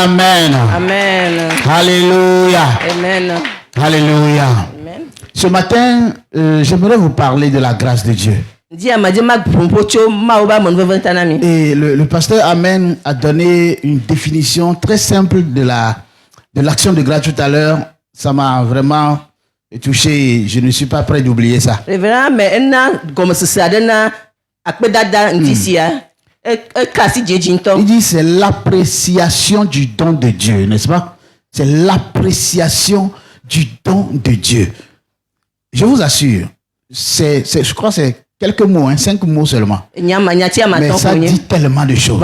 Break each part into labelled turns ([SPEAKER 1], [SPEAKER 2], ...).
[SPEAKER 1] Amen.
[SPEAKER 2] Amen.
[SPEAKER 1] Alléluia.
[SPEAKER 2] Amen.
[SPEAKER 1] Alléluia.
[SPEAKER 2] Amen.
[SPEAKER 1] Ce matin, j'aimerais vous parler de la grâce de Dieu. Et le pasteur Amen a donné une définition très simple de l'action de grâce tout à l'heure. Ça m'a vraiment touché. Je ne suis pas prêt d'oublier ça. Il dit c'est l'appréciation du don de Dieu, n'est-ce pas? C'est l'appréciation du don de Dieu. Je vous assure, je crois que c'est quelques mots, 5 mots seulement. Mais ça dit tellement de choses.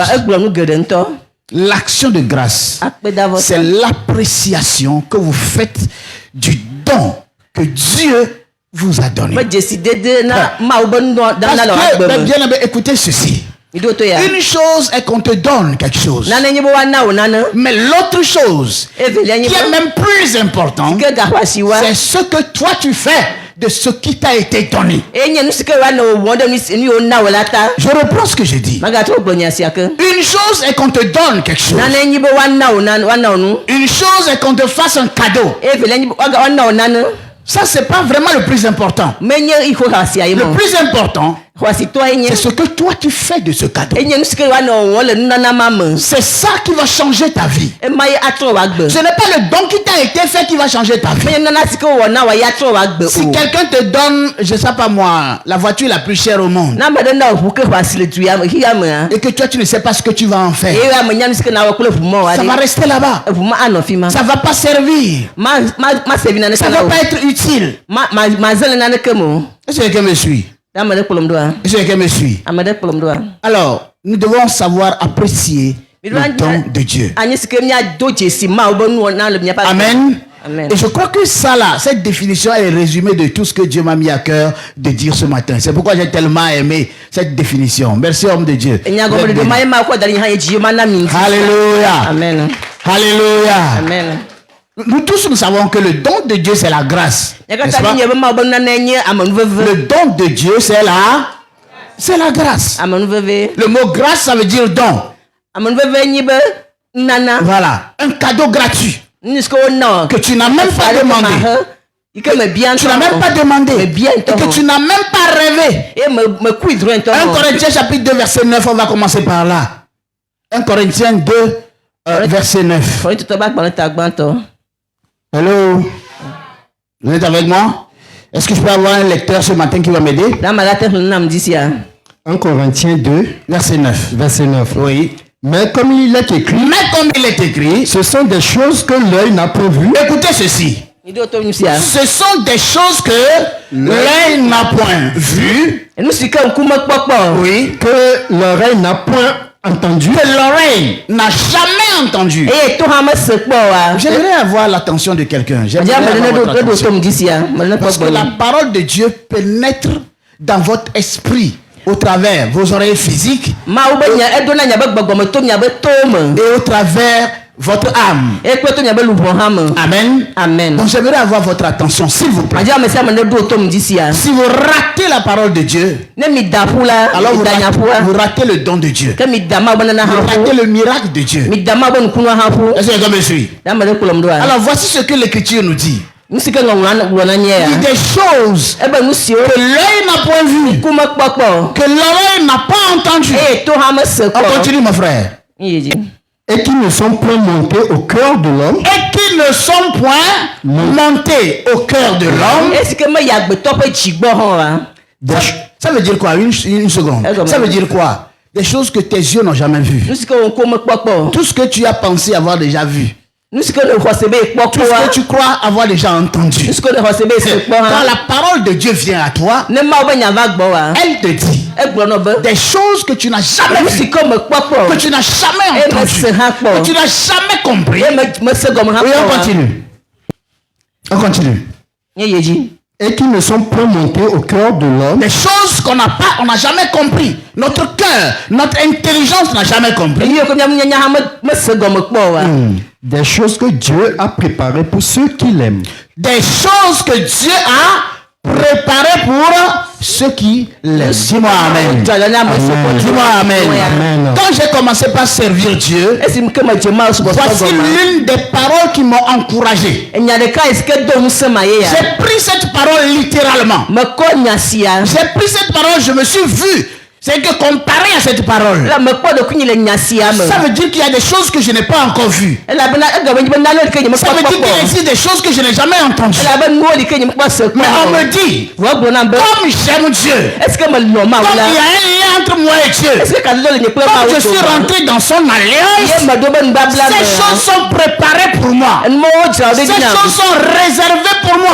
[SPEAKER 1] L'action de grâce, c'est l'appréciation que vous faites du don que Dieu vous a donné. Parce que, bien, écoutez ceci. Une chose est qu'on te donne quelque chose. Mais l'autre chose, qui est même plus importante, c'est ce que toi tu fais de ce qui t'a été donné. Je reprends ce que j'ai dit. Une chose est qu'on te donne quelque chose. Une chose est qu'on te fasse un cadeau. Ça, c'est pas vraiment le plus important. Le plus important, c'est ce que toi tu fais de ce cadeau. C'est ça qui va changer ta vie. Ce n'est pas le don qui t'a été fait qui va changer ta vie. Si quelqu'un te donne, je sais pas moi, la voiture la plus chère au monde, et que toi tu ne sais pas ce que tu vas en faire, ça va rester là-bas. Ça va pas servir. Ça va pas être utile. Est-ce que quelqu'un me suit? Est-ce que quelqu'un me suit? Alors, nous devons savoir apprécier le don de Dieu. Amen. Amen. Et je crois que ça là, cette définition est le résumé de tout ce que Dieu m'a mis à cœur de dire ce matin. C'est pourquoi j'ai tellement aimé cette définition. Merci homme de Dieu. Alléluia.
[SPEAKER 2] Amen.
[SPEAKER 1] Alléluia.
[SPEAKER 2] Amen.
[SPEAKER 1] Nous tous nous savons que le don de Dieu c'est la grâce. Le don de Dieu c'est la grâce. Le mot grâce ça veut dire don. Voilà, un cadeau gratuit que tu n'as même pas demandé. Tu n'as même pas demandé et que tu n'as même pas rêvé. 1 Corinthiens chapitre 2 verset 9, on va commencer par là. 1 Corinthiens 2 verset 9. Hello, vous êtes avec moi? Est-ce que je peux avoir un lecteur ce matin qui va m'aider?
[SPEAKER 3] 1 Corinthiens 2
[SPEAKER 1] verset 9.
[SPEAKER 3] Verset 9.
[SPEAKER 1] Oui.
[SPEAKER 3] Mais comme il est écrit, ce sont des choses que l'œil n'a pas vues.
[SPEAKER 1] Écoutez ceci. Ce sont des choses que l'œil n'a point vues. Oui.
[SPEAKER 3] Que l'oreille n'a point entendu.
[SPEAKER 1] Que l'oreille n'a jamais entendu. J'aimerais avoir l'attention de quelqu'un. Parce que la parole de Dieu pénètre dans votre esprit au travers vos oreilles physiques et au travers votre âme. Amen.
[SPEAKER 2] Amen.
[SPEAKER 1] Donc j'aimerais avoir votre attention, s'il vous plaît. Si vous ratez la parole de Dieu, alors vous ratez le don de Dieu. Vous ratez le miracle de Dieu. Est-ce que quelqu'un me suit? Alors voici ce que l'Écriture nous dit. Il y a des choses que l'œil n'a pas vues, que l'oreille n'a pas entendues. On continue mon frère.
[SPEAKER 3] Et qui ne sont point montés au cœur de l'homme.
[SPEAKER 1] Et qui ne sont point montés au cœur de l'homme. Ça veut dire quoi? Une seconde. Ça veut dire quoi? Des choses que tes yeux n'ont jamais vues. Tout ce que tu as pensé avoir déjà vu. Tout ce que tu crois avoir déjà entendu. Quand la parole de Dieu vient à toi, elle te dit des choses que tu n'as jamais vues, que tu n'as jamais entendues, que tu n'as jamais compris. Oui, on continue. On continue.
[SPEAKER 3] Et qui ne sont pas montés au cœur de l'homme.
[SPEAKER 1] Des choses qu'on n'a jamais compris. Notre cœur, notre intelligence n'a jamais compris.
[SPEAKER 3] Des choses que Dieu a préparées pour ceux qui l'aiment.
[SPEAKER 1] Des choses que Dieu a préparé pour ceux qui l'aiment. Dis-moi amen. Dis-moi amen. Quand j'ai commencé par servir Dieu, voici l'une des paroles qui m'ont encouragé. J'ai pris cette parole littéralement. J'ai pris cette parole, je me suis vu. C'est que comparé à cette parole, ça veut dire qu'il y a des choses que je n'ai pas encore vues. Ça veut dire qu'il existe des choses que je n'ai jamais entendues. Mais on me dit, comme j'aime Dieu, comme il y a un lien entre moi et Dieu, comme je suis rentré dans son alliance, ces choses sont préparées pour moi. Ces choses sont réservées pour moi.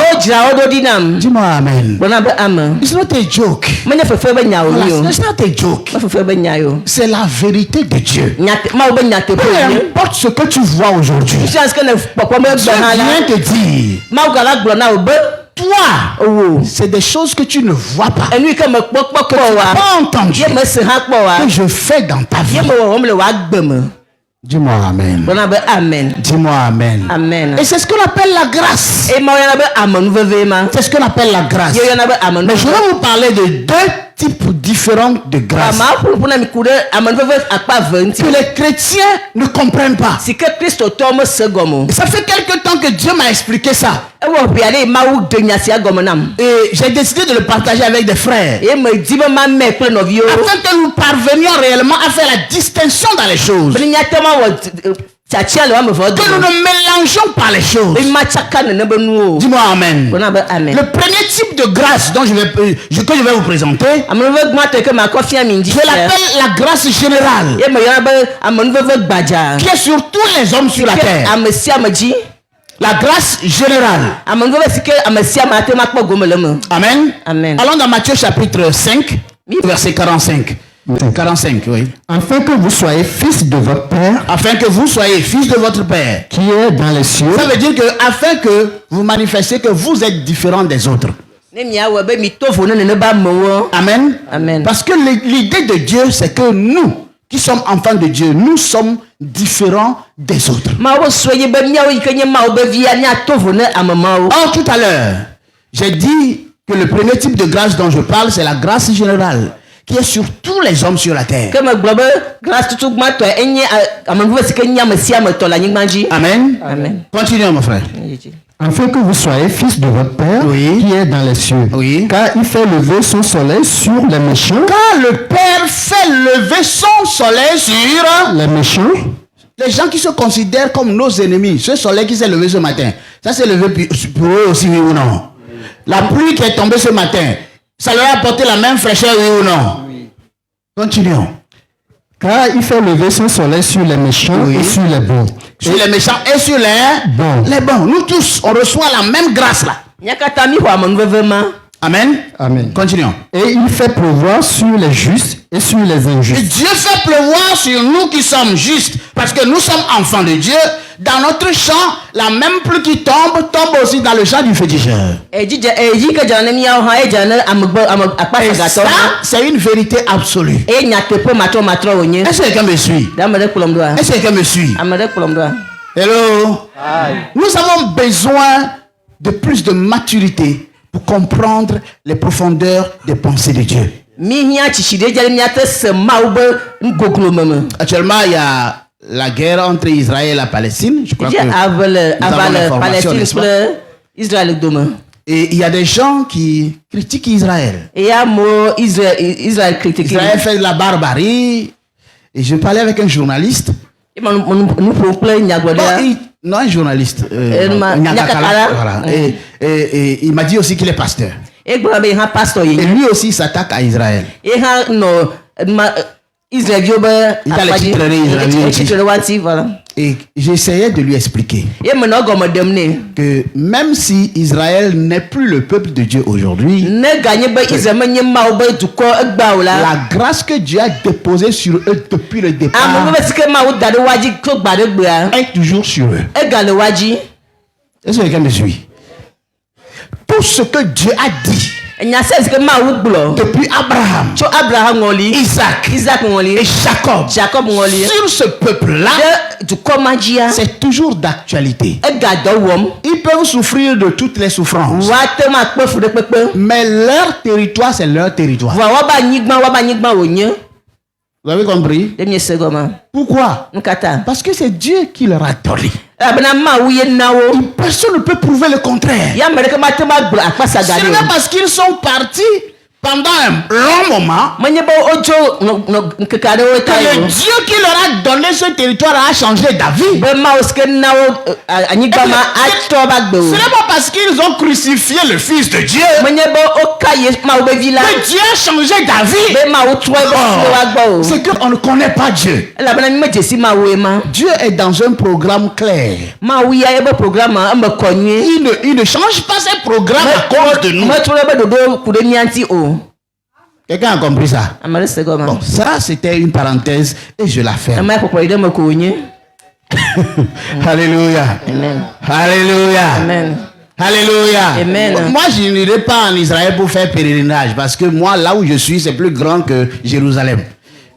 [SPEAKER 1] Dis-moi amen. It's not a joke. It's not a joke. C'est la vérité de Dieu. Peu importe ce que tu vois aujourd'hui, Dieu vient te dire, toi, c'est des choses que tu ne vois pas, que tu n'as pas entendues, que je fais dans ta vie. Dis-moi amen. Dis-moi amen.
[SPEAKER 2] Amen.
[SPEAKER 1] Et c'est ce qu'on appelle la grâce. C'est ce qu'on appelle la grâce. Mais je vais vous parler de deux types différents de grâce que les chrétiens ne comprennent pas. Ça fait quelque temps que Dieu m'a expliqué ça. Et j'ai décidé de le partager avec des frères, afin que nous parvenions réellement à faire la distinction dans les choses, que nous ne mélangeons pas les choses. Dis-moi amen. Le premier type de grâce dont que je vais vous présenter, je l'appelle la grâce générale, qui est sur tous les hommes sur la terre. La grâce générale. Amen.
[SPEAKER 2] Amen.
[SPEAKER 1] Allons dans Matthieu chapitre 5, verset 45. 45, oui.
[SPEAKER 3] Afin que vous soyez fils de votre Père.
[SPEAKER 1] Afin que vous soyez fils de votre Père.
[SPEAKER 3] Qui est dans les cieux.
[SPEAKER 1] Ça veut dire que afin que vous manifestez que vous êtes différent des autres. Amen.
[SPEAKER 2] Amen.
[SPEAKER 1] Parce que l'idée de Dieu, c'est que nous, qui sommes enfants de Dieu, nous sommes différents des autres. Or, tout à l'heure, j'ai dit que le premier type de grâce dont je parle, c'est la grâce générale, qui est sur tous les hommes sur la terre. Amen.
[SPEAKER 2] Amen.
[SPEAKER 1] Continuons, mon frère.
[SPEAKER 3] Afin que vous soyez fils de votre Père, qui est dans les cieux.
[SPEAKER 1] Oui.
[SPEAKER 3] Car il fait lever son soleil sur les méchants.
[SPEAKER 1] Quand le Père fait lever son soleil sur
[SPEAKER 3] les méchants,
[SPEAKER 1] les gens qui se considèrent comme nos ennemis, ce soleil qui s'est levé ce matin, ça s'est levé pour eux aussi, oui ou non? La pluie qui est tombée ce matin, ça leur a apporté la même fraîcheur, oui ou non? Oui. Continuons.
[SPEAKER 3] Car il fait lever son soleil sur les méchants et sur les bons.
[SPEAKER 1] Sur les méchants et sur les bons. Nous tous, on reçoit la même grâce là. Amen.
[SPEAKER 3] Amen.
[SPEAKER 1] Continuons.
[SPEAKER 3] Et il fait pleuvoir sur les justes et sur les injustes.
[SPEAKER 1] Et Dieu fait pleuvoir sur nous qui sommes justes, parce que nous sommes enfants de Dieu. Dans notre champ, la même pluie qui tombe aussi dans le champ du féticheur. Et ça, c'est une vérité absolue. Est-ce que quelqu'un me suit? Est-ce que quelqu'un me suit? Hello. Nous avons besoin de plus de maturité pour comprendre les profondeurs des pensées de Dieu. Actuellement, il y a la guerre entre Israël et la Palestine. Je crois que nous avons l'information, n'est-ce pas? Et il y a des gens qui critiquent Israël. Israël fait de la barbarie. Et je parlais avec un journaliste. Non, un journaliste. Voilà. Et il m'a dit aussi qu'il est pasteur. Et lui aussi s'attaque à Israël. Il a les titres. Et j'essayais de lui expliquer que même si Israël n'est plus le peuple de Dieu aujourd'hui, la grâce que Dieu a déposée sur eux depuis le départ est toujours sur eux. Est-ce que quelqu'un me suit? Tout ce que Dieu a dit Depuis Abraham, Isaac et Jacob. Sur ce peuple-là, c'est toujours d'actualité. Ils peuvent souffrir de toutes les souffrances. Mais leur territoire, c'est leur territoire. Vous avez compris? Pourquoi? Parce que c'est Dieu qui leur a donné. Personne ne peut prouver le contraire. C'est même parce qu'ils sont partis pendant un long moment que le Dieu qui leur a donné ce territoire a changé d'avis. Ce n'est pas parce qu'ils ont crucifié le Fils de Dieu que Dieu a changé d'avis. C'est qu'on ne connaît pas Dieu. Dieu est dans un programme clair. Il ne change pas ses programmes à cause de nous. Quelqu'un a compris ça? Bon, ça c'était une parenthèse et je la ferme. Alléluia.
[SPEAKER 2] Amen.
[SPEAKER 1] Alléluia.
[SPEAKER 2] Amen.
[SPEAKER 1] Alléluia.
[SPEAKER 2] Amen.
[SPEAKER 1] Moi, je n'irai pas en Israël pour faire pèlerinage parce que moi, là où je suis, c'est plus grand que Jérusalem.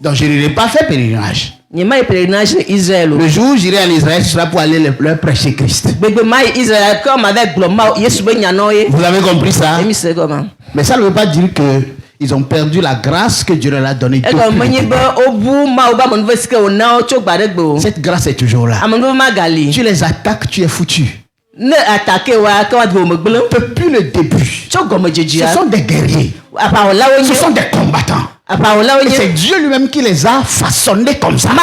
[SPEAKER 1] Donc, je n'irai pas faire pèlerinage. Le jour où j'irai en Israël, ce sera pour aller leur prêcher Christ. Vous avez compris ça? Mais ça ne veut pas dire que ils ont perdu la grâce que Dieu leur a donnée. Cette grâce est toujours là. Tu les attaques, tu es foutu. Depuis le début, ce sont des guerriers. Ce sont des combattants. Et c'est Dieu lui-même qui les a façonnés comme ça. Donc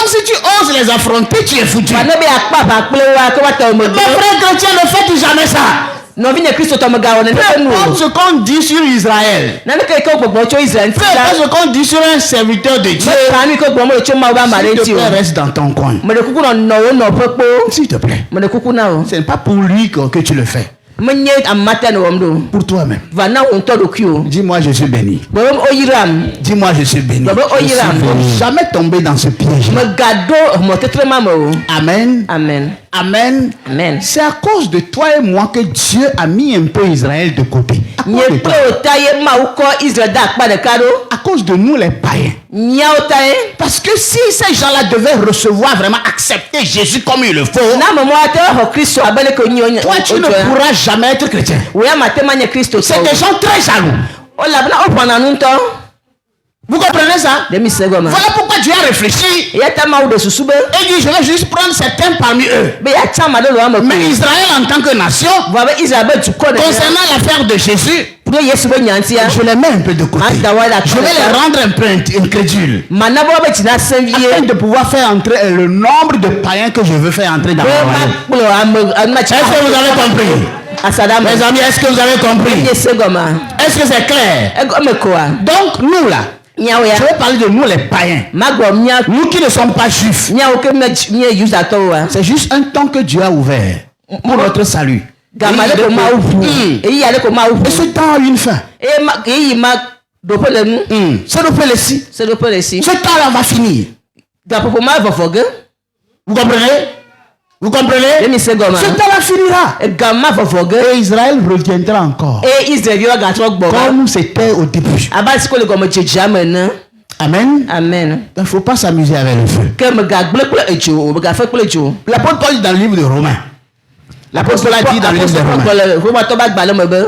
[SPEAKER 1] si tu oses les affronter, tu es foutu. Mon frère chrétien, ne faites jamais ça. Peu importe ce qu'on dit sur Israël, peu importe ce qu'on dit sur un serviteur de Dieu, s'il te plaît, reste dans ton coin. S'il te plaît. Ce n'est pas pour lui que tu le fais. Pour toi-même. Dis-moi, je suis béni. Dis-moi, je suis béni. Je ne suis jamais tombé dans ce piège. Amen.
[SPEAKER 2] Amen.
[SPEAKER 1] Amen.
[SPEAKER 2] Amen.
[SPEAKER 1] C'est à cause de toi et moi que Dieu a mis un peu Israël de côté. À cause de nous les païens. Parce que si ces gens-là devaient recevoir, vraiment accepter Jésus comme il le faut, toi tu ne pourras jamais être chrétien. C'est des gens très jaloux. Vous comprenez ça? Voilà pourquoi Dieu a réfléchi et dit je vais juste prendre certains parmi eux. Mais Israël en tant que nation, concernant l'affaire de Jésus, je les mets un peu de côté. Je vais les rendre un peu incrédules afin de pouvoir faire entrer le nombre de païens que je veux faire entrer dans le royaume. Est-ce que vous avez compris? Mes amis, est-ce que vous avez compris? Est-ce que c'est clair? Donc nous là, je vais parler de nous les païens. Nous qui ne sommes pas juifs. C'est juste un temps que Dieu a ouvert pour notre salut. Et ce temps a une fin. Ce temps-là va finir. Vous comprenez? Vous comprenez? Ce temps-là finira. Et Israël reviendra encore. Comme c'était au début. Amen.
[SPEAKER 2] Amen.
[SPEAKER 1] Il ne faut pas s'amuser avec le feu. L'apôtre Paul dit dans le livre de Romains. L'apôtre Paul a dit dans le livre de Romains.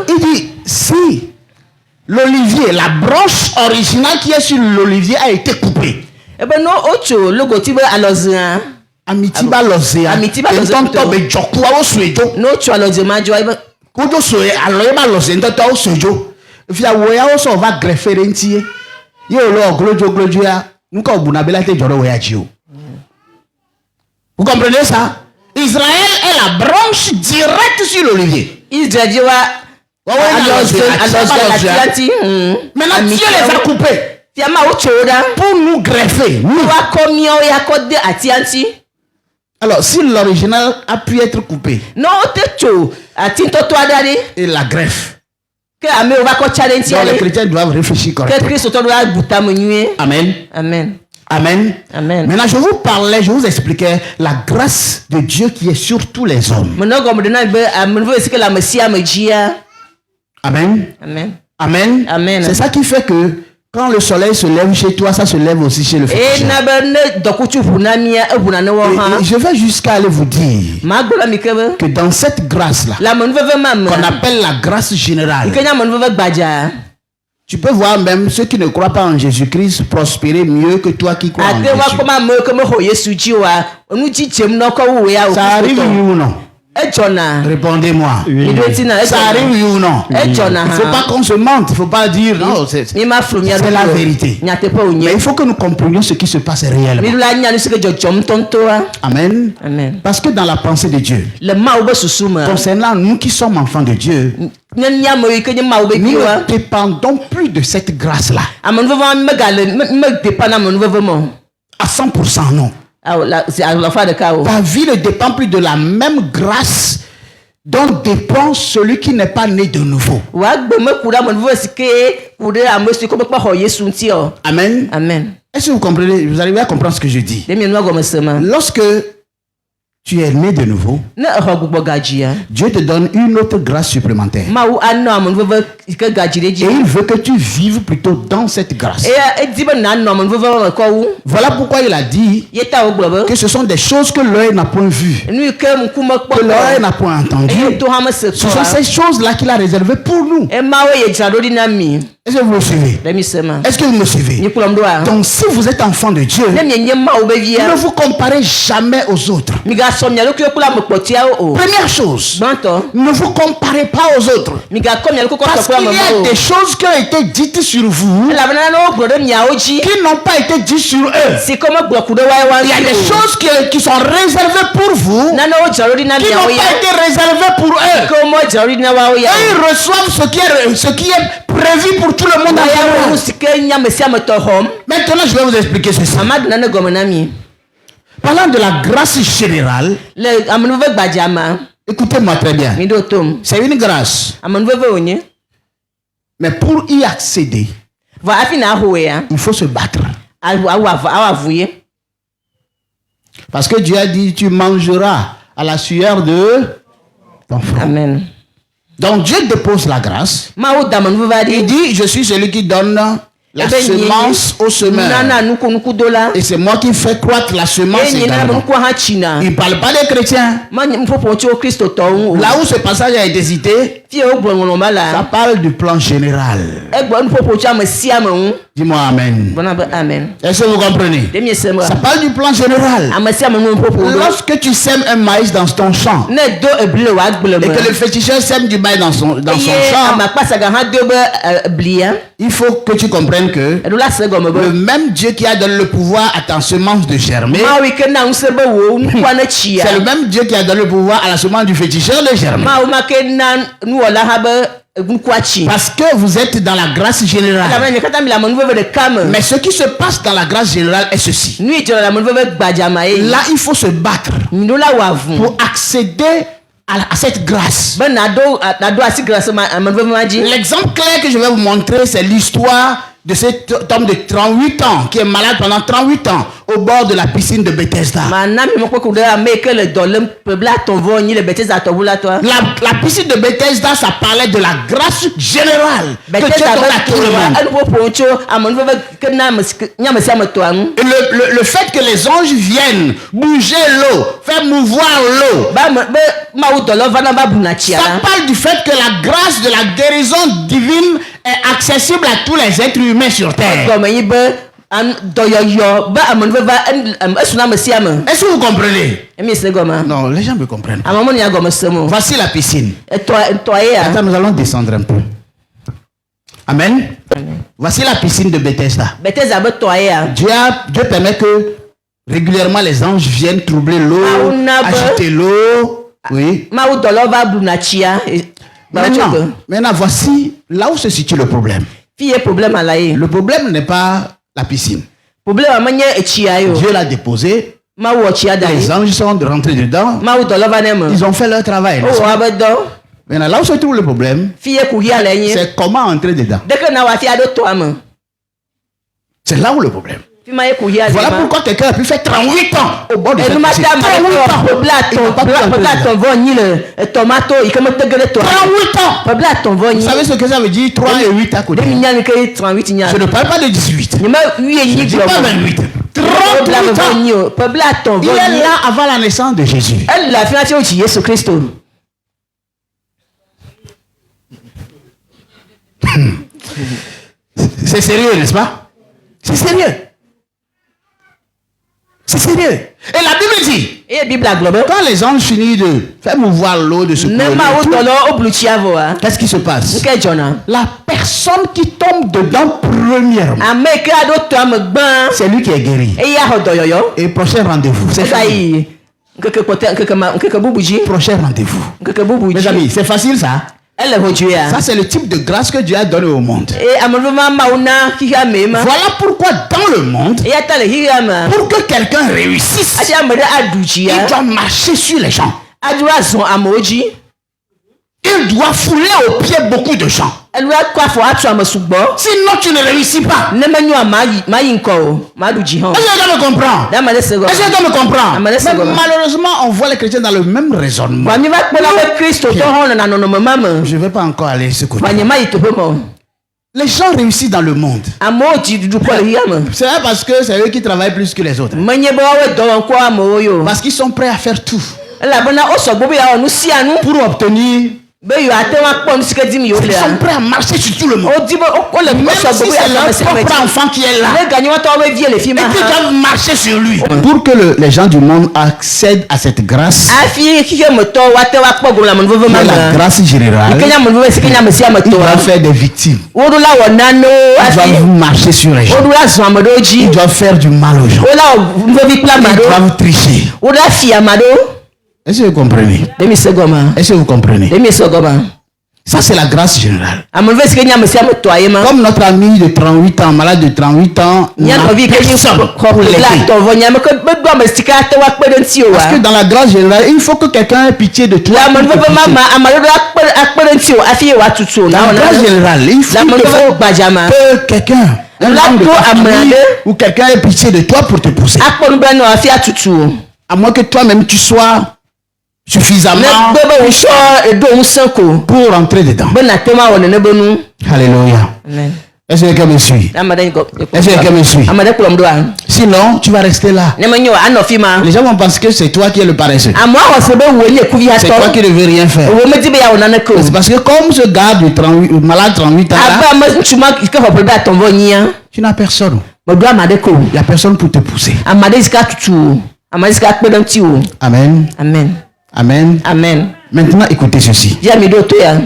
[SPEAKER 1] Il dit, si l'olivier, la branche originale qui est sur l'olivier a été coupée. Amitiba lozea. Entonto be jokwa o suejo.
[SPEAKER 2] No tu alozemajo.
[SPEAKER 1] Kudo soe aloyeba loze entonto o suejo. Fia woya o so va greffer ntie. Ye lo glojo ya. Nka obunabela te joro woya ji o. Vous comprenez ça? Israël est la branche directe sur l'olivier.
[SPEAKER 2] Israël
[SPEAKER 1] maintenant Dieu les a coupés pour nous greffer. Alors, si l'original a pu être coupé et la greffe, donc les chrétiens doivent réfléchir correctement. Amen.
[SPEAKER 2] Amen.
[SPEAKER 1] Amen.
[SPEAKER 2] Amen.
[SPEAKER 1] Maintenant, je vous expliquais la grâce de Dieu qui est sur tous les hommes. Amen.
[SPEAKER 2] Amen.
[SPEAKER 1] Amen.
[SPEAKER 2] Amen.
[SPEAKER 1] C'est ça qui fait que quand le soleil se lève chez toi, ça se lève aussi chez le féticheur. Et je vais jusqu'à aller vous dire que dans cette grâce-là, qu'on appelle la grâce générale, tu peux voir même ceux qui ne croient pas en Jésus-Christ prospérer mieux que toi qui crois en Jésus. Ça arrive ou non? Répondez-moi.
[SPEAKER 2] Oui.
[SPEAKER 1] Ça arrive oui ou non? Il ne faut pas qu'on se mente. Il ne faut pas dire non. C'est la vérité. Mais il faut que nous comprenions ce qui se passe réellement. Amen.
[SPEAKER 2] Amen.
[SPEAKER 1] Parce que dans la pensée de Dieu, concernant nous qui sommes enfants de Dieu, nous ne dépendons plus de cette grâce-là. À 100% non. Ta vie ne dépend plus de la même grâce dont dépend celui qui n'est pas né de nouveau. Amen.
[SPEAKER 2] Amen.
[SPEAKER 1] Est-ce que vous comprenez? Vous arrivez à comprendre ce que je dis? Lorsque tu es né de nouveau, Dieu te donne une autre grâce supplémentaire. Et il veut que tu vives plutôt dans cette grâce. Voilà pourquoi il a dit que ce sont des choses que l'œil n'a point vues, que l'oreille n'a point entendues. Ce sont ces choses-là qu'il a réservées pour nous. Est-ce que vous me suivez? Est-ce que vous me suivez? Donc si vous êtes enfant de Dieu, ne vous comparez jamais aux autres. Première chose, ne vous comparez pas aux autres. Parce qu'il y a des choses qui ont été dites sur vous qui n'ont pas été dites sur eux. Il y a des choses qui sont réservées pour vous qui n'ont pas été réservées pour eux. Et ils reçoivent ce qui est prévu pour tout le monde. Maintenant, je vais vous expliquer ceci. Parlant de la grâce générale, écoutez-moi très bien. C'est une grâce. Mais pour y accéder, il faut se battre. Parce que Dieu a dit, tu mangeras à la sueur de ton front. Amen. Donc Dieu dépose la grâce. Il dit, je suis celui qui donne la semence au semeur. Et c'est moi qui fais croître la semence également. Il ne parle pas des chrétiens. Là où ce passage a été cité, ça parle du plan général. Dis-moi amen. Est-ce que vous comprenez? Ça parle du plan général. Lorsque tu sèmes un maïs dans ton champ et que le féticheur sème du maïs dans son champ, il faut que tu comprennes que le même Dieu qui a donné le pouvoir à ta semence de germer, c'est le même Dieu qui a donné le pouvoir à la semence du féticheur de germer. Parce que vous êtes dans la grâce générale. Mais ce qui se passe dans la grâce générale est ceci. Là, il faut se battre pour accéder à cette grâce. L'exemple clair que je vais vous montrer, c'est l'histoire de cet homme de 38 ans qui est malade pendant 38 ans au bord de la piscine de Bethesda. La piscine de Bethesda, ça parlait de la grâce générale que Dieu donne à tout le monde. Et le fait que les anges viennent bouger l'eau, faire mouvoir l'eau, ça parle du fait que la grâce de la guérison divine est accessible à tous les êtres humains sur terre. Est-ce que vous comprenez? Non, les gens me comprennent pas. Voici la piscine. Attends, nous allons descendre un peu. Amen. Voici la piscine de Bethesda. Dieu permet que régulièrement les anges viennent troubler l'eau, agiter l'eau. Oui. Maintenant, voici là où se situe le problème. Le problème n'est pas la piscine. Dieu l'a déposé. Les anges sont rentrés dedans. Ils ont fait leur travail. Maintenant, là où se trouve le problème, c'est comment entrer dedans. C'est là où le problème. Voilà pourquoi quelqu'un a pu faire 38 ans au bord de cette piscine. 38 ans. Vous savez ce que ça veut dire? 3 et 8 à côté. Je ne parle pas de 18. Je ne dis pas 28. 38 ans. Il est là avant la naissance de Jésus. C'est sérieux, n'est-ce pas? C'est sérieux. C'est sérieux. Et la Bible dit, quand les anges finissent de faire mouvoir l'eau de ce courant, qu'est-ce qui se passe? La personne qui tombe dedans premièrement, c'est lui qui est guéri. Et prochain rendez-vous, c'est fini. Prochain rendez-vous. Mes amis, c'est facile ça? Ça, c'est le type de grâce que Dieu a donné au monde. Voilà pourquoi dans le monde, pour que quelqu'un réussisse, il doit marcher sur les gens. Il doit fouler aux pieds beaucoup de gens. Sinon, tu ne réussis pas. Est-ce que tu me comprends? Est-ce que tu me comprends? Mais malheureusement, on voit les chrétiens dans le même raisonnement. Je ne vais pas encore aller ce côté. Les gens réussissent dans le monde. C'est vrai parce que c'est eux qui travaillent plus que les autres. Parce qu'ils sont prêts à faire tout pour obtenir. Ils sont prêts à marcher sur tout le monde. Même si c'est leur propre enfant qui est là, et qu'ils doivent marcher sur lui. Pour que les gens du monde accèdent à cette grâce, la grâce générale, ils doivent faire des victimes. Ils doivent marcher sur les gens. Ils doivent faire du mal aux gens. Ils doivent tricher. Est-ce que vous comprenez? Est-ce que vous comprenez? Ça, c'est la grâce générale. Comme notre ami de 38 ans, malade de 38 ans, parce que dans la grâce générale, il faut que quelqu'un ait pitié de toi. La grâce générale, il faut que quelqu'un ou quelqu'un ait pitié de toi pour te pousser. À moins que toi-même tu sois suffisamment pour rentrer dedans. Alléluia. Est-ce que quelqu'un me suit? Est-ce que quelqu'un me suit? Sinon, tu vas rester là. Les gens vont penser que c'est toi qui es le paresseux. C'est toi qui ne veux rien faire. C'est parce que comme ce gars du malade 38 ans là, tu n'as personne. Il n'y a personne pour te pousser. Amen.
[SPEAKER 3] Amen.
[SPEAKER 1] Amen.
[SPEAKER 3] Amen.
[SPEAKER 1] Maintenant, écoutez ceci.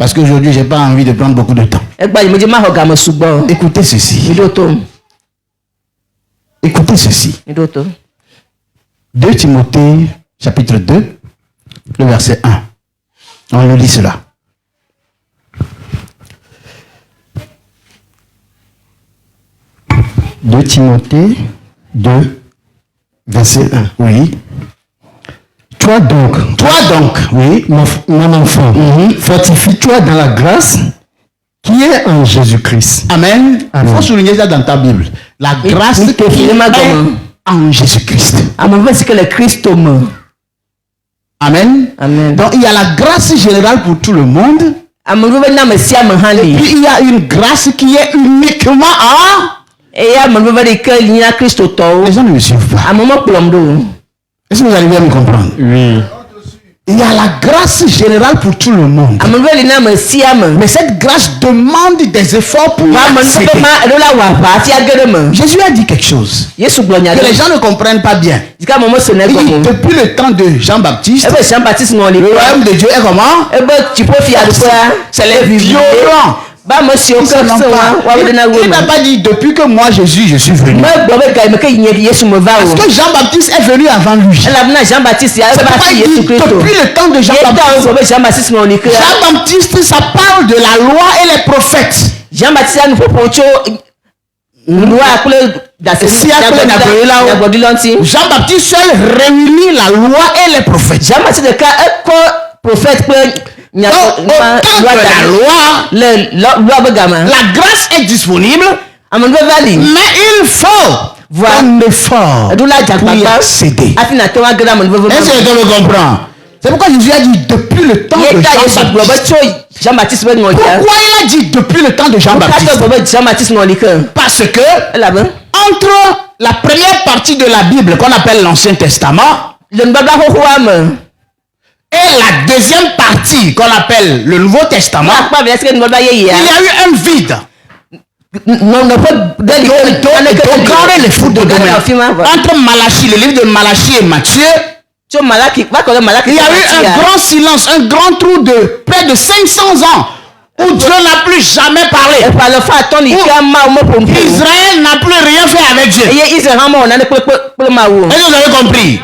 [SPEAKER 1] Parce qu'aujourd'hui, je n'ai pas envie de prendre beaucoup de temps. Écoutez ceci. Écoutez ceci. 2 Timothée, chapitre 2, le verset 1. On nous lit cela. « 2 Timothée 2, verset 1. Oui.
[SPEAKER 3] Toi donc,
[SPEAKER 1] oui,
[SPEAKER 3] mon enfant, fortifie-toi dans la grâce qui est en Jésus-Christ.
[SPEAKER 1] Amen. Il faut souligner ça dans ta Bible. La grâce qui est en Jésus-Christ. Amen.
[SPEAKER 3] Amen.
[SPEAKER 1] Donc il y a la grâce générale pour tout le monde. Et puis il y a une grâce qui est uniquement en... Les gens ne me suivent pas. Est-ce que vous arrivez à me comprendre?
[SPEAKER 3] Oui.
[SPEAKER 1] Il y a la grâce générale pour tout le monde. Mais cette grâce demande des efforts pour l'accéder. Jésus a dit quelque chose que les gens ne comprennent pas bien. Il dit, depuis le temps de Jean-Baptiste, le royaume de Dieu est comment? C'est les violents. Il n'a pas dit depuis que moi Jésus je suis venu. Parce que Jean-Baptiste est venu avant lui. C'est pas dit depuis le temps de Jean-Baptiste. Jean-Baptiste, ça parle de la loi et les prophètes. Jean-Baptiste seul réunit la loi et les prophètes. La grâce est disponible, mais il faut un effort pour y accéder. Est-ce que tu me comprends? C'est pourquoi Jésus a dit depuis le temps de Jean-Baptiste. Pourquoi il a dit depuis le temps de Jean-Baptiste? Parce que entre la première partie de la Bible qu'on appelle l'Ancien Testament et la deuxième partie qu'on appelle le Nouveau Testament, il y a eu un vide. Les foudres de entre Malachie, le livre de Malachie et Matthieu, il y a eu un grand silence, un grand trou de près de 500 ans où Dieu n'a plus jamais parlé. Israël n'a plus rien fait avec Dieu. Est-ce que vous avez compris?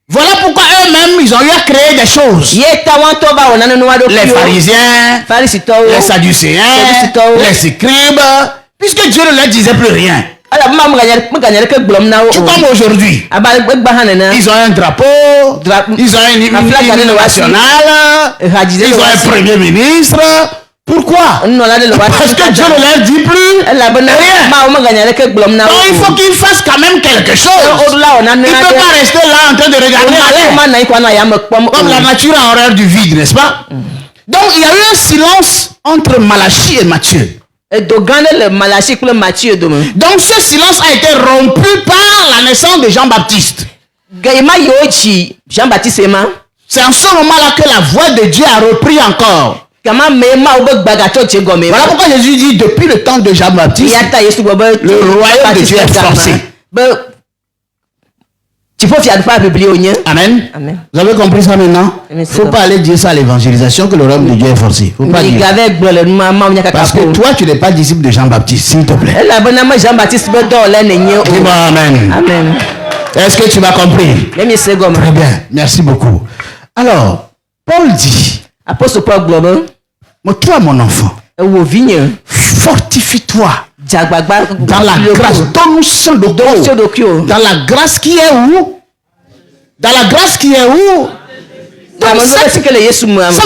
[SPEAKER 1] Voilà pourquoi eux-mêmes, ils ont eu à créer des choses. Les pharisiens, les sadducéens, les scribes, puisque Dieu ne leur disait plus rien. Tout comme aujourd'hui. Ils ont un drapeau, ils ont une hymne national, ils ont un premier ministre. Pourquoi? Parce que Dieu ne leur dit plus rien. Donc il faut qu'ils fassent quand même quelque chose. Il ne peut pas rester là en train de regarder comme la nature a horreur du vide, n'est-ce pas? Donc il y a eu un silence entre Malachie et Matthieu. Donc ce silence a été rompu par la naissance de Jean-Baptiste. C'est en ce moment-là que la voix de Dieu a repris encore. Voilà pourquoi Jésus dit depuis le temps de Jean-Baptiste, le royaume de Dieu est forcé. Amen. Amen. Vous avez compris ça maintenant? Il ne faut pas aller dire ça à l'évangélisation que le royaume de Dieu est forcé. Faut pas dire. Parce que toi, tu n'es pas disciple de Jean-Baptiste, s'il te plaît. Dis-moi amen. Amen. Est-ce que tu m'as compris? Très bien. Merci beaucoup. Alors, Paul dit, Apôtre Paul, toi, mon enfant, fortifie-toi dans la grâce. Dans la grâce qui est où? Dans la grâce qui est où? Ça veut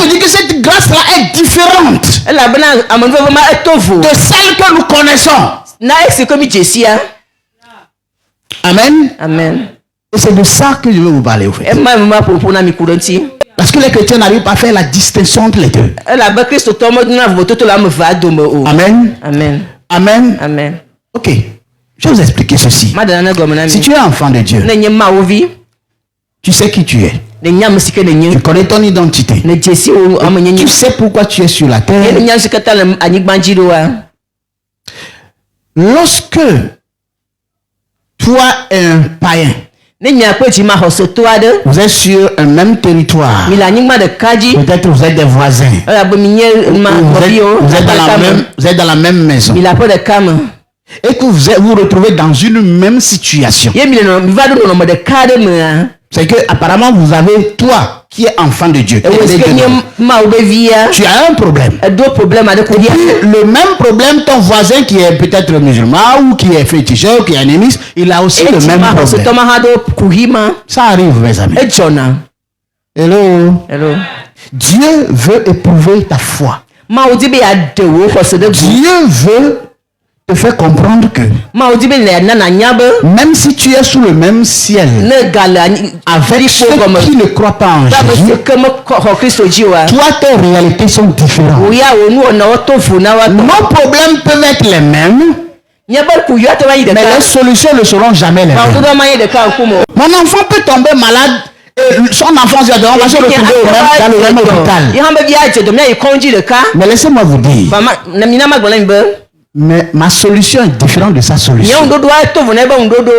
[SPEAKER 1] dire que cette grâce-là est différente de celle que nous connaissons. Amen. Amen. Et c'est de ça que je veux vous parler au fait. Parce que les chrétiens n'arrivent pas à faire la distinction entre les deux. Amen. Amen. Amen. Amen. Ok. Je vais vous expliquer ceci. Si tu es enfant de Dieu, tu sais qui tu es. Tu connais ton identité. Tu sais pourquoi tu es sur la terre. Lorsque toi es un païen, vous êtes sur un même territoire. Peut-être vous êtes des voisins. Vous êtes dans la même maison. Et que vous vous retrouvez dans une même situation. C'est que apparemment vous avez, toi qui es enfant de Dieu, tu as un problème. Et le même problème, ton voisin qui est peut-être musulman ou qui est féticheur ou qui est animiste, il a aussi le même problème. Ça arrive, mes amis. Hello. Hello. Dieu veut éprouver ta foi. Dieu veut te faire comprendre que même si tu es sous le même ciel avec ceux qui ne croient pas en Jésus, toi tes réalités sont différentes. Nos problèmes peuvent être les mêmes, mais les solutions ne seront jamais les mêmes. Mon enfant peut tomber malade et son enfant va se retrouver dans le même hôpital. Mais laissez-moi vous dire, mais ma solution est différente de sa solution.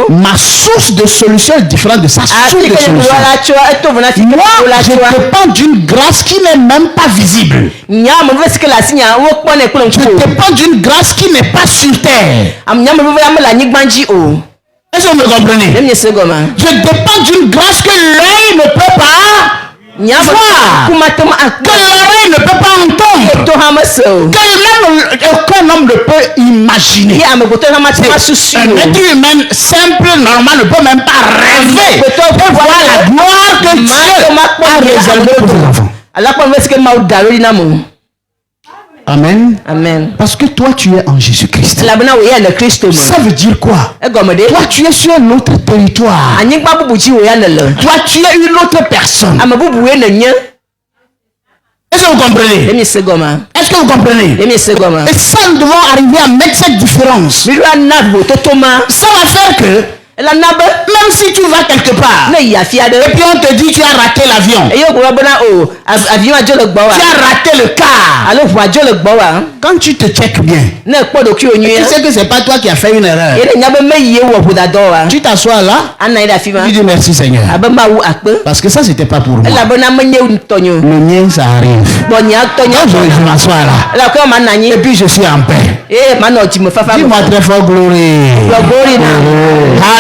[SPEAKER 1] Ma source de solution est différente de sa source de solution. Moi, je dépends d'une grâce qui n'est même pas visible. Je dépends d'une grâce qui n'est pas sur terre. Est-ce que vous me comprenez? Je dépends d'une grâce que l'œil ne peut pas voir, que l'oreille ne peut pas entendre, que même aucun homme ne peut imaginer. Un être humain simple, normal, ne peut même pas rêver de voir la gloire que Dieu a réservée pour ses enfants. Amen.
[SPEAKER 2] Amen.
[SPEAKER 1] Parce que toi, tu es en Jésus-Christ. Ça veut dire quoi? Toi, tu es sur un autre territoire. Toi, tu es une autre personne. Est-ce que vous comprenez? Est-ce que vous comprenez? Et ça, nous devons arriver à mettre cette différence. Ça va faire que même si tu vas quelque part et puis on te dit tu as raté l'avion, tu as raté le car, quand tu te checkes bien, tu sais que c'est pas toi qui as fait une erreur, tu t'assois là, tu dis merci Seigneur, parce que ça c'était pas pour moi, le mien ça arrive. Je m'assois là et puis je suis en paix. Dis-moi très fort gloire.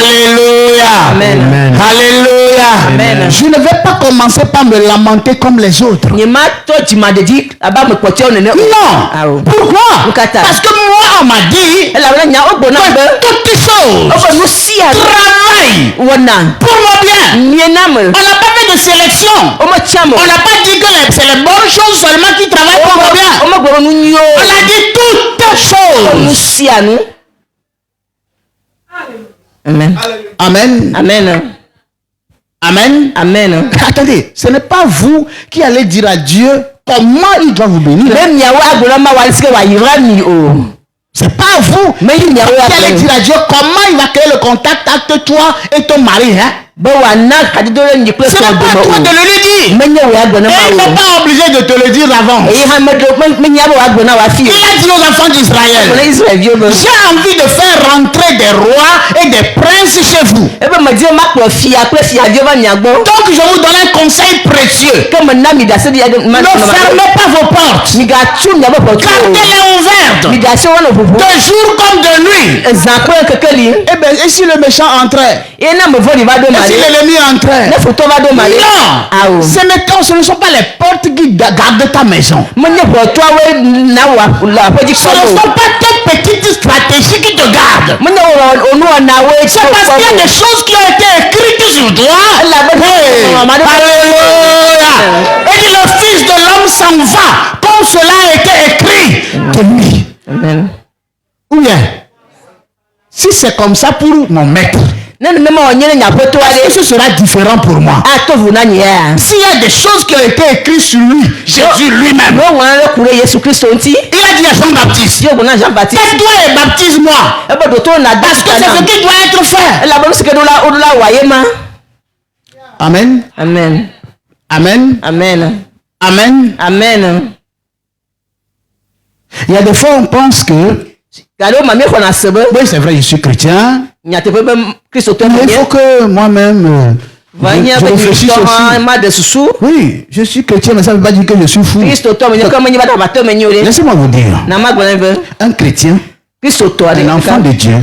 [SPEAKER 1] Alléluia.
[SPEAKER 2] Amen.
[SPEAKER 1] Alléluia.
[SPEAKER 2] Amen.
[SPEAKER 1] Je ne vais pas commencer par me lamenter comme les autres. Non. Pourquoi? Parce que moi on m'a dit que toutes choses travaillent pour mon bien. On n'a pas fait de sélection. On n'a pas dit que c'est les bonnes choses seulement qui travaillent pour mon bien. On a dit toutes choses.
[SPEAKER 2] Amen.
[SPEAKER 1] Amen.
[SPEAKER 2] Amen.
[SPEAKER 1] Amen.
[SPEAKER 2] Amen.
[SPEAKER 1] Attendez, ce n'est pas vous qui allez dire à Dieu comment il doit vous bénir. C'est pas vous qui allez dire à Dieu comment il va créer le contact entre toi et ton mari. Hein? Ce n'est pas toi de le lui dire. Et il n'est pas obligé de te le dire avant. Il a dit aux enfants d'Israël, j'ai envie de faire rentrer des rois et des princes chez vous. Donc je vous donne un conseil précieux. Ne fermez pas vos portes. Gardez-les ouvertes. De jour comme de nuit. Et bien, et si le méchant entrait? Et si l'ennemi entrait? Non. Ce ne sont pas les portes qui gardent ta maison. Ce ne sont pas tes petites stratégies qui te gardent. C'est parce qu'il y a des choses qui ont été écrites sur toi. Alléluia. Et le Fils de l'homme s'en va comme cela a été écrit de lui.
[SPEAKER 2] Amen.
[SPEAKER 1] Ou bien, si c'est comme ça pour mon maître, ce sera différent pour moi. S'il y a des choses qui ont été écrites sur lui, Jésus lui-même, il a dit à Jean-Baptiste, fais-toi et baptise-moi, parce que c'est ce qui doit être fait. Amen.
[SPEAKER 2] Amen.
[SPEAKER 1] Amen.
[SPEAKER 2] Amen.
[SPEAKER 1] Amen.
[SPEAKER 2] Amen.
[SPEAKER 1] Il y a des fois on pense que oui, c'est vrai, je suis chrétien. Mais il faut que moi-même je réfléchisse aussi. Oui, je suis chrétien, mais ça ne veut pas dire que je suis fou. Laissez-moi vous dire. Un chrétien, un enfant de Dieu,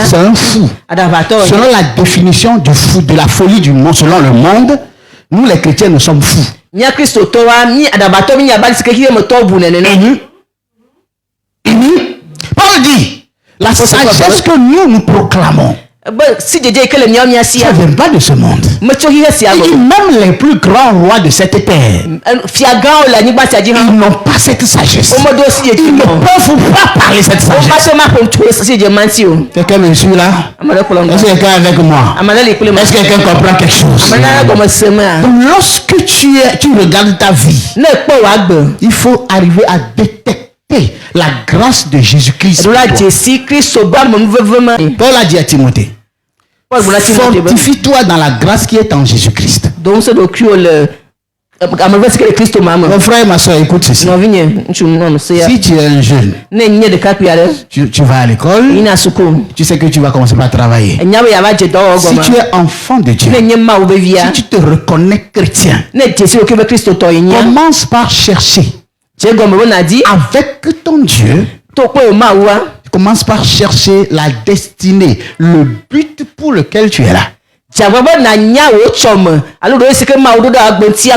[SPEAKER 1] c'est un fou. Selon la définition du fou, de la folie du monde, selon le monde, nous les chrétiens, nous sommes fous. Paul dit, la sagesse que nous proclamons, ça ne vient pas de ce monde. Il dit, même les plus grands rois de cette terre, ils n'ont pas cette sagesse. Ils ne peuvent pas parler cette sagesse. Quelqu'un me suit là? Est-ce que quelqu'un est avec moi? Est-ce que quelqu'un comprend quelque chose? Lorsque tu regardes ta vie, il faut arriver à détecter la grâce de Jésus-Christ. Paul a dit à Timothée, fortifie-toi dans la grâce qui est en Jésus-Christ. Mon frère et ma soeur, écoute ceci. Si tu es un jeune, tu vas à l'école, tu sais que tu vas commencer par travailler. Si tu es enfant de Dieu, si tu te reconnais chrétien, commence par chercher avec ton Dieu. Commence par chercher la destinée, le but pour lequel tu es là.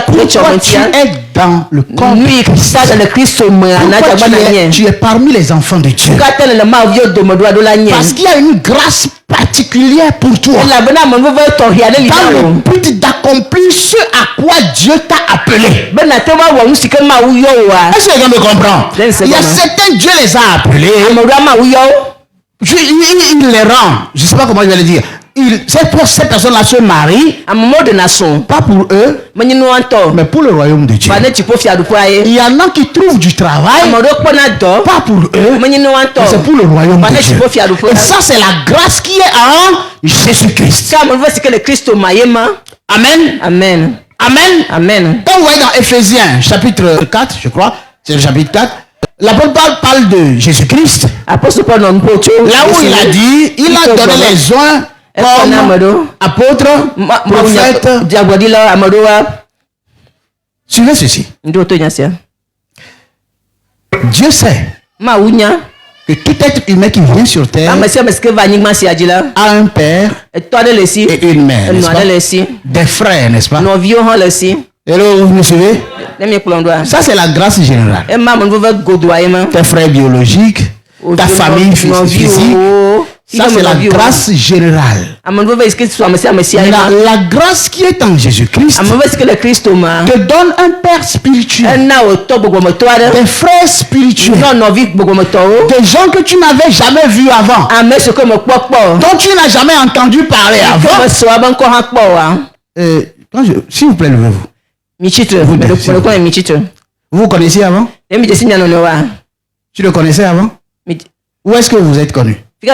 [SPEAKER 1] Pourquoi tu es dans le corps de Christ? Pourquoi tu es parmi les enfants de Dieu? Parce qu'il y a une grâce particulière pour toi. Dans le but d'accomplir ce à quoi Dieu t'a appelé. Est-ce que quelqu'un me comprend? Il y a certains, Dieu les a appelés. Il les rend. Je ne sais pas comment je vais le dire. Ces personnes-là se marient, pas pour eux, mais pour le royaume de Dieu. Il y en a qui trouvent du travail, pas pour eux, mais c'est pour le royaume de Dieu. Et ça, c'est la grâce qui est en Jésus-Christ. Amen.
[SPEAKER 2] Amen.
[SPEAKER 1] Amen.
[SPEAKER 2] Amen.
[SPEAKER 1] Quand vous voyez dans Éphésiens, chapitre 4, je crois, c'est le chapitre 4, l'apôtre Paul parle de Jésus-Christ. Là où il a dit, il a donné les uns comme apôtre, prophète. Suivez ceci. Dieu sait que tout être humain qui vient sur terre a un père et une mère, n'est-ce pas? Des frères, n'est-ce pas? Hello, vous me suivez? Ça, c'est la grâce générale. Tes frères biologiques, ta famille physique. Ça, c'est la grâce générale. La grâce qui est en Jésus-Christ te donne un père spirituel, des frères spirituels, des gens que tu n'avais jamais vus avant, dont tu n'as jamais entendu parler avant. S'il vous plaît, levez-vous. Vous connaissiez avant? Tu le connaissais avant? Où est-ce que vous êtes connu? C'est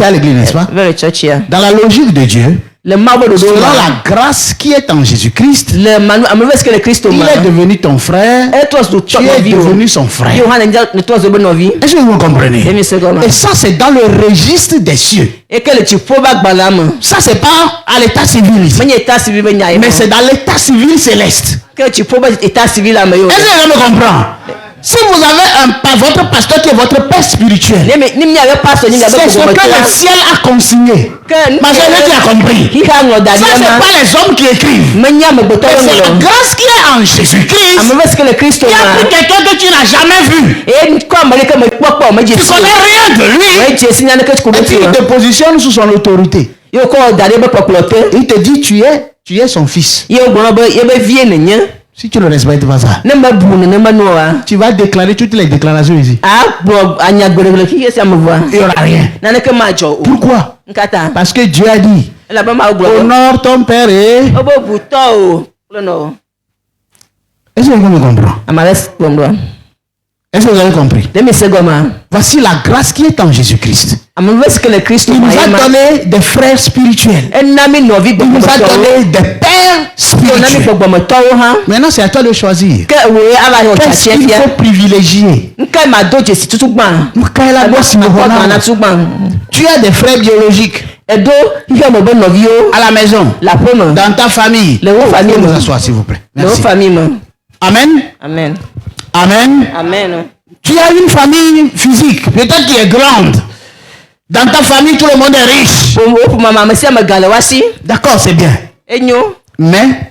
[SPEAKER 1] à l'église, n'est-ce pas? Dans la logique de Dieu, selon la grâce qui est en Jésus-Christ, il est devenu ton frère, tu es devenu son frère. Est-ce que vous comprenez? Et ça, c'est dans le registre des cieux. Ça, c'est pas à l'état civil ici, mais c'est dans l'état civil céleste. Est-ce que vous me comprenez? Si vous avez votre pasteur qui est votre père spirituel, c'est ce que le ciel a consigné. Ma soeur, tu as compris. Ça, ce n'est pas les hommes qui écrivent. C'est la grâce qui est en Jésus-Christ. Il y a pris quelqu'un que tu n'as jamais vu. Tu ne connais rien de lui. Et tu te positionnes sous son autorité. Il te dit tu es son fils. Si tu ne respectes pas ça, tu vas déclarer toutes les déclarations ici. Il n'y aura rien. Pourquoi? Parce que Dieu a dit, honore ton père et... Est-ce que vous me comprenez? Est-ce que vous avez compris? Voici la grâce qui est en Jésus-Christ. Il nous a donné des frères spirituels. Il nous a donné des pères spirituels. Maintenant, c'est à toi de choisir. Qu'est-ce qu'il faut privilégier? Tu as des frères biologiques à la maison, dans ta famille. Vous asseoir, s'il vous plaît. Merci. Amen.
[SPEAKER 2] Amen.
[SPEAKER 1] Amen.
[SPEAKER 2] Amen.
[SPEAKER 1] Tu as une famille physique, peut-être qui est grande. Dans ta famille, tout le monde est riche. D'accord, c'est bien. Mais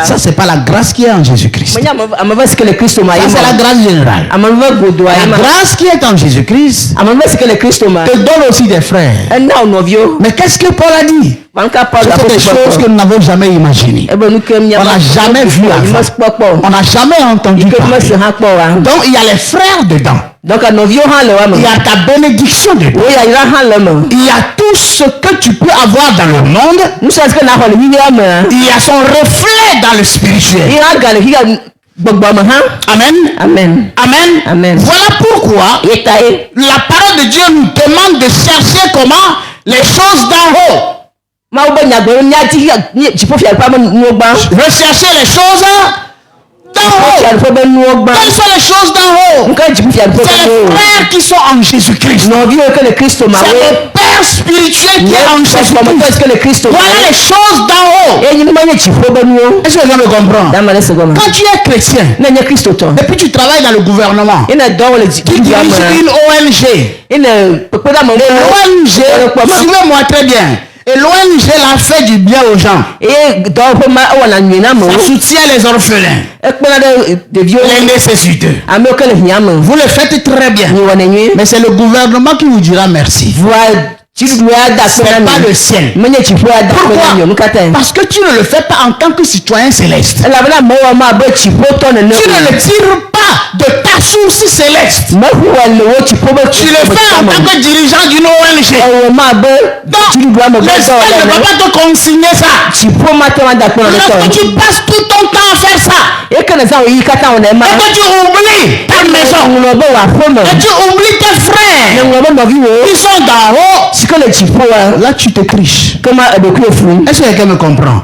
[SPEAKER 1] ça, c'est pas la grâce qui est en Jésus-Christ. Ça, c'est la grâce générale. La grâce qui est en Jésus-Christ te donne aussi des frères. Mais qu'est-ce que Paul a dit? C'est des choses que nous n'avons jamais imaginées. On n'a jamais vu avant. On n'a jamais entendu parler. Donc, il y a les frères dedans. Il y a ta bénédiction dedans. Il y a tout ce que tu peux avoir dans le monde. Il y a son reflet dans le spirituel. Amen.
[SPEAKER 2] Amen.
[SPEAKER 1] Amen.
[SPEAKER 2] Amen.
[SPEAKER 1] Voilà pourquoi la parole de Dieu nous demande de chercher comment les choses d'en haut. Rechercher les choses d'en haut. Quelles sont les choses d'en haut? C'est les frères qui sont en Jésus-Christ. C'est le Père spirituel qui est en Jésus-Christ. Voilà les choses d'en haut. Est-ce que vous me comprenez? Quand tu es chrétien et puis tu travailles dans le gouvernement, tu diriges une ONG. L'ONG, suivez-moi très bien. Et l'ONG a fait du bien aux gens. Ça soutient les orphelins, les nécessiteux. Vous le faites très bien. Mais c'est le gouvernement qui vous dira merci. C'est pas le ciel. Pourquoi? Parce que tu ne le fais pas en tant que citoyen céleste. Tu ne le tires pas de ta source céleste. Tu le fais en tant que dirigeant d'une ONG. Donc, le ciel ne va pas te consigner ça. Lorsque tu passes tout ton temps à faire ça, et que tu oublies ta maison, et tu oublies tes frères qui sont d'en haut, là tu te triches. Est-ce que quelqu'un me comprend?